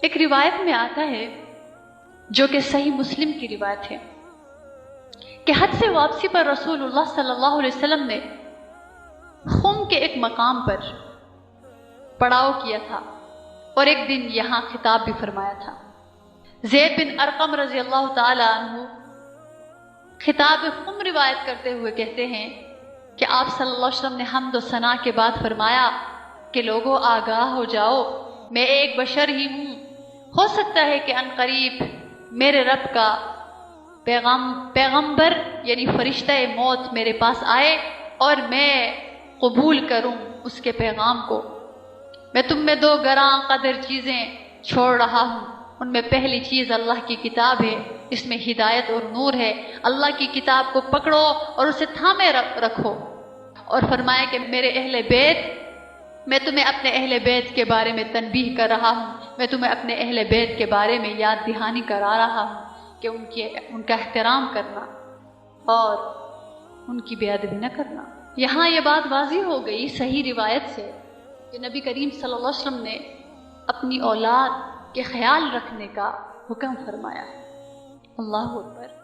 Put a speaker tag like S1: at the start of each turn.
S1: ایک روایت میں آتا ہے جو کہ صحیح مسلم کی روایت ہے کہ حج سے واپسی پر رسول اللہ صلی اللہ علیہ وسلم نے خم کے ایک مقام پر پڑاؤ کیا تھا اور ایک دن یہاں خطاب بھی فرمایا تھا۔ زید بن ارقم رضی اللہ تعالی عنہ خطاب خم روایت کرتے ہوئے کہتے ہیں کہ آپ صلی اللہ علیہ وسلم نے حمد و ثنا کے بعد فرمایا کہ لوگوں آگاہ ہو جاؤ، میں ایک بشر ہی ہوں، ہو سکتا ہے کہ عنقریب میرے رب کا پیغمبر یعنی فرشتہ موت میرے پاس آئے اور میں قبول کروں اس کے پیغام کو۔ میں تم میں دو گراں قدر چیزیں چھوڑ رہا ہوں، ان میں پہلی چیز اللہ کی کتاب ہے، اس میں ہدایت اور نور ہے، اللہ کی کتاب کو پکڑو اور اسے تھامے رکھو۔ اور فرمایا کہ میرے اہل بیت، میں تمہیں اپنے اہل بیت کے بارے میں تنبیہ کر رہا ہوں، میں تمہیں اپنے اہل بیت کے بارے میں یاد دہانی کرا رہا ہوں کہ ان کا احترام کرنا اور ان کی بے ادبی نہ کرنا۔ یہاں یہ بات واضح ہو گئی صحیح روایت سے کہ نبی کریم صلی اللہ علیہ وسلم نے اپنی اولاد کے خیال رکھنے کا حکم فرمایا ہے۔ اللہ اکبر۔